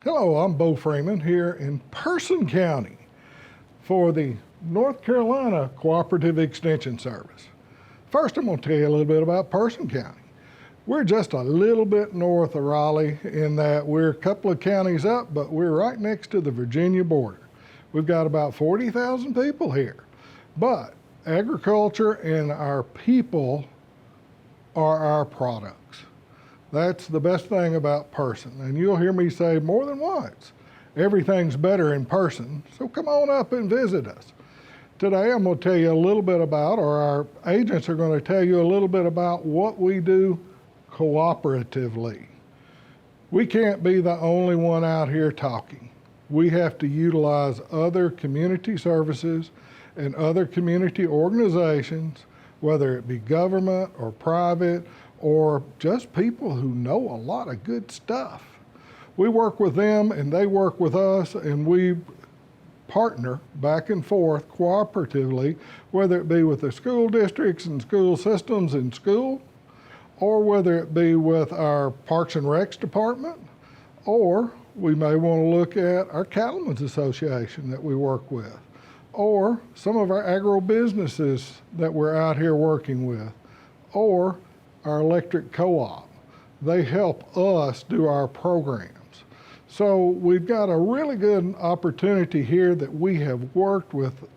Hello, I'm Bo Freeman here in Person County for the North Carolina Cooperative Extension Service. First, I'm going to tell you a little bit about Person County. We're just a little bit north of Raleigh in that we're a couple of counties up, but we're right next to the Virginia border. We've got about 40,000 people here, but agriculture and our people are our products. That's the best thing about Person. And you'll hear me say more than once, everything's better in person, so come on up and visit us. Today I'm going to tell you a little bit about, or our agents are going to tell you a little bit about what we do cooperatively. We can't be the only one out here talking. We have to utilize other community services and other community organizations, whether it be government or private, or just people who know a lot of good stuff. We work with them and they work with us, and we partner back and forth cooperatively, whether it be with the school districts and school systems in school, or whether it be with our Parks and Recs department, or we may want to look at our Cattlemen's Association that we work with, or some of our agro-businesses that we're out here working with, or our electric co-op. They help us do our programs. So we've got a really good opportunity here that we have worked with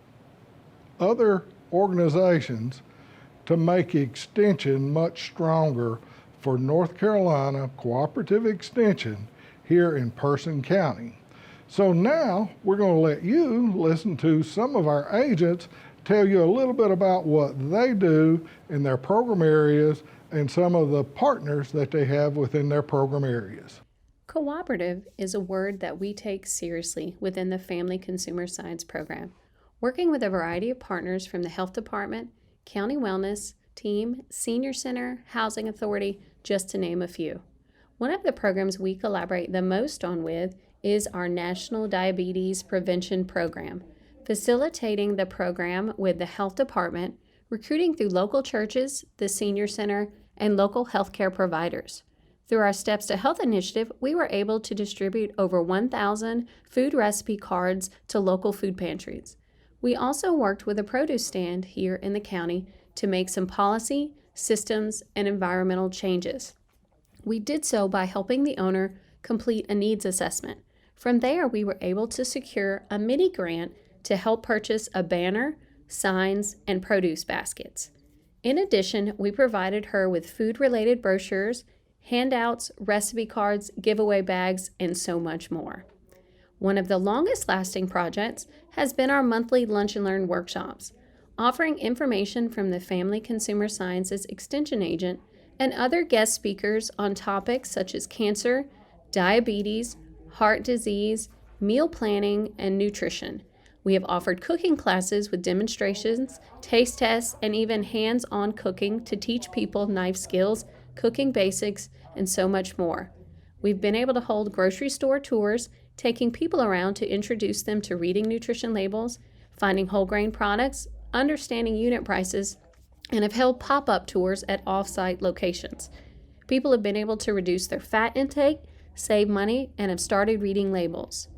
other organizations to make Extension much stronger for North Carolina Cooperative Extension here in Person County. So now we're going to let you listen to some of our agents tell you a little bit about what they do in their program areas and some of the partners that they have within their program areas. Cooperative is a word that we take seriously within the Family Consumer Science program, working with a variety of partners from the Health Department, County Wellness Team, Senior Center, Housing Authority, just to name a few. One of the programs we collaborate the most on with is our National Diabetes Prevention Program, facilitating the program with the Health Department, recruiting through local churches, the Senior Center, and local healthcare providers. Through our Steps to Health initiative, we were able to distribute over 1,000 food recipe cards to local food pantries. We also worked with a produce stand here in the county to make some policy, systems, and environmental changes. We did so by helping the owner complete a needs assessment. From there, we were able to secure a mini grant to help purchase a banner, signs, and produce baskets. In addition, we provided her with food-related brochures, handouts, recipe cards, giveaway bags, and so much more. One of the longest-lasting projects has been our monthly Lunch and Learn workshops, offering information from the Family Consumer Sciences Extension Agent and other guest speakers on topics such as cancer, diabetes, heart disease, meal planning, and nutrition. We have offered cooking classes with demonstrations, taste tests, and even hands-on cooking to teach people knife skills, cooking basics, and so much more. We've been able to hold grocery store tours, taking people around to introduce them to reading nutrition labels, finding whole grain products, understanding unit prices, and have held pop-up tours at off-site locations. People have been able to reduce their fat intake, save money, and have started reading labels.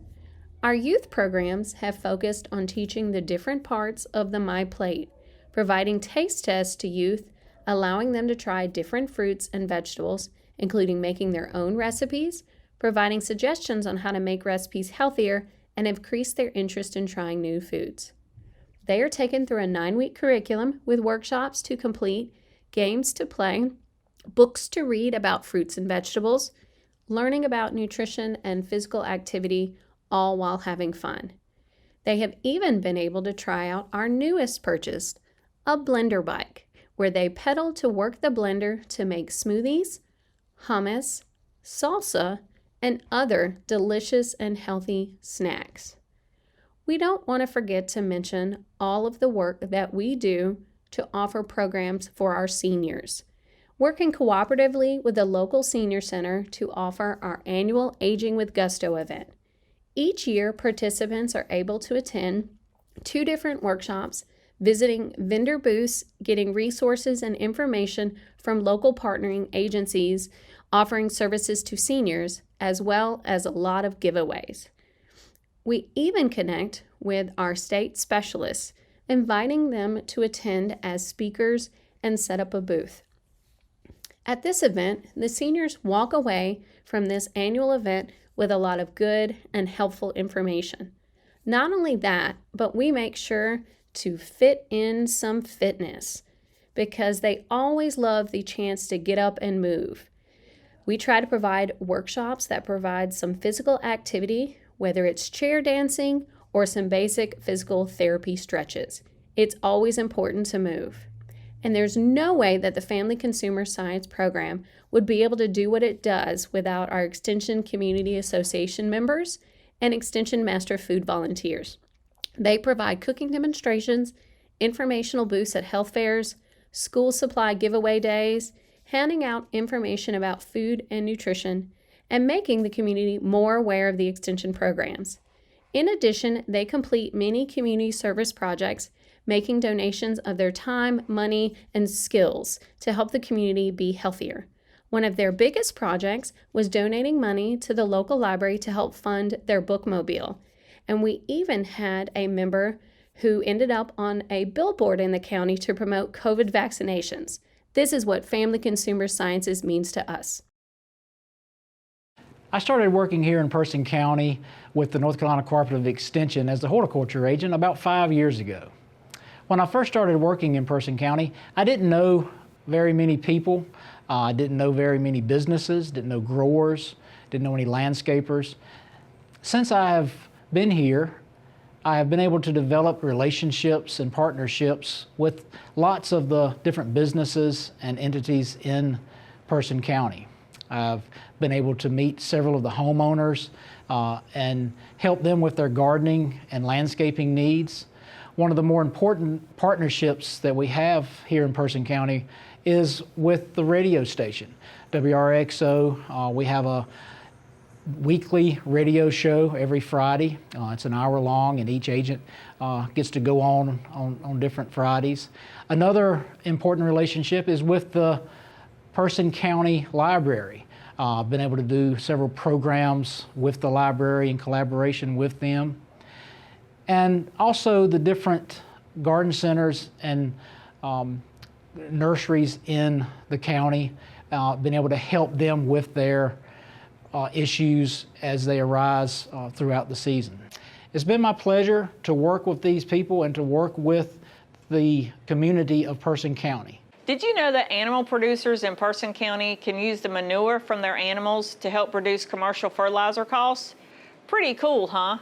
Our youth programs have focused on teaching the different parts of the My Plate, providing taste tests to youth, allowing them to try different fruits and vegetables, including making their own recipes, providing suggestions on how to make recipes healthier, and have increased their interest in trying new foods. They are taken through a 9-week curriculum with workshops to complete, games to play, books to read about fruits and vegetables, learning about nutrition and physical activity, all while having fun. They have even been able to try out our newest purchase, a blender bike, where they pedal to work the blender to make smoothies, hummus, salsa, and other delicious and healthy snacks. We don't want to forget to mention all of the work that we do to offer programs for our seniors. Working cooperatively with the local senior center to offer our annual Aging with Gusto event. Each year, participants are able to attend 2 different workshops, visiting vendor booths, getting resources and information from local partnering agencies offering services to seniors, as well as a lot of giveaways. We even connect with our state specialists, inviting them to attend as speakers and set up a booth. At this event, the seniors walk away from this annual event with a lot of good and helpful information. Not only that, but we make sure to fit in some fitness because they always love the chance to get up and move. We try to provide workshops that provide some physical activity, whether it's chair dancing or some basic physical therapy stretches. It's always important to move. And there's no way that the Family Consumer Science Program would be able to do what it does without our Extension Community Association members and Extension Master Food volunteers. They provide cooking demonstrations, informational booths at health fairs, school supply giveaway days, handing out information about food and nutrition, and making the community more aware of the Extension programs. In addition, they complete many community service projects, making donations of their time, money, and skills to help the community be healthier. One of their biggest projects was donating money to the local library to help fund their bookmobile. And we even had a member who ended up on a billboard in the county to promote COVID vaccinations. This is what Family Consumer Sciences means to us. I started working here in Person County with the North Carolina Cooperative Extension as the horticulture agent about 5 years ago. When I first started working in Person County, I didn't know very many people. I didn't know very many businesses, didn't know growers, didn't know any landscapers. Since I have been here, I have been able to develop relationships and partnerships with lots of the different businesses and entities in Person County. I've been able to meet several of the homeowners and help them with their gardening and landscaping needs. One of the more important partnerships that we have here in Person County is with the radio station, WRXO. We have a weekly radio show every Friday. It's an hour long, and each agent gets to go on different Fridays. Another important relationship is with the Person County Library. I've been able to do several programs with the library in collaboration with them. And also the different garden centers and nurseries in the county, been able to help them with their issues as they arise throughout the season. It's been my pleasure to work with these people and to work with the community of Person County. Did you know that animal producers in Person County can use the manure from their animals to help reduce commercial fertilizer costs? Pretty cool, huh?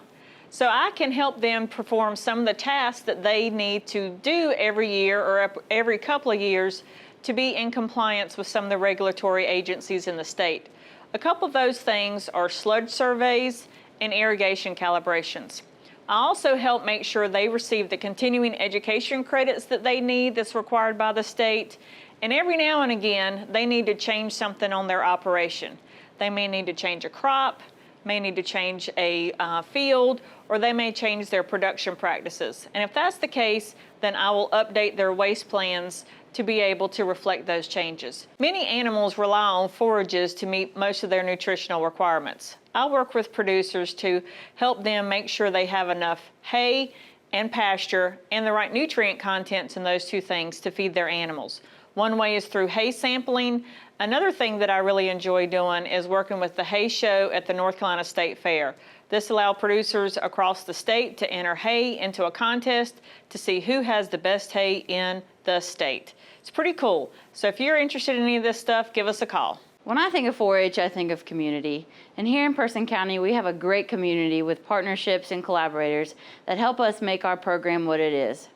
So I can help them perform some of the tasks that they need to do every year or every couple of years to be in compliance with some of the regulatory agencies in the state. A couple of those things are sludge surveys and irrigation calibrations. I also help make sure they receive the continuing education credits that they need that's required by the state. And every now and again, they need to change something on their operation. They may need to change a crop, may need to change a field, or they may change their production practices. And if that's the case, then I will update their waste plans to be able to reflect those changes. Many animals rely on forages to meet most of their nutritional requirements. I work with producers to help them make sure they have enough hay and pasture and the right nutrient contents in those two things to feed their animals. One way is through hay sampling. Another thing that I really enjoy doing is working with the hay show at the North Carolina State Fair. This allows producers across the state to enter hay into a contest to see who has the best hay in the state. It's pretty cool. So if you're interested in any of this stuff, give us a call. When I think of 4-H, I think of community. And here in Person County, we have a great community with partnerships and collaborators that help us make our program what it is.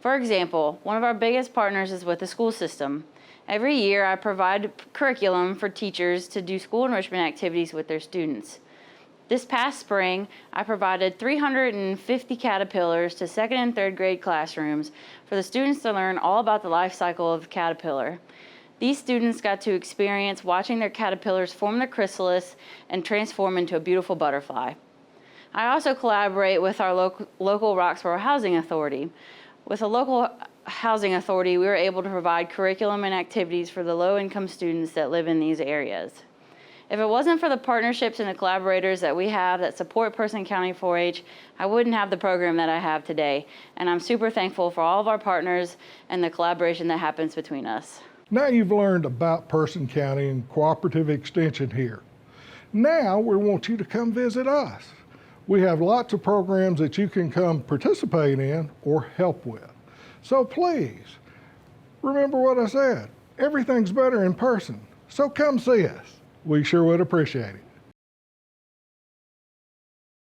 For example, one of our biggest partners is with the school system. Every year, I provide curriculum for teachers to do school enrichment activities with their students. This past spring, I provided 350 caterpillars to 2nd and 3rd grade classrooms for the students to learn all about the life cycle of the caterpillar. These students got to experience watching their caterpillars form their chrysalis and transform into a beautiful butterfly. I also collaborate with our local Roxborough Housing Authority. With a local housing authority, we were able to provide curriculum and activities for the low-income students that live in these areas. If it wasn't for the partnerships and the collaborators that we have that support Person County 4-H, I wouldn't have the program that I have today. And I'm super thankful for all of our partners and the collaboration that happens between us. Now you've learned about Person County and Cooperative Extension here. Now we want you to come visit us. We have lots of programs that you can come participate in or help with. So please, remember what I said. Everything's better in person. So come see us. We sure would appreciate it.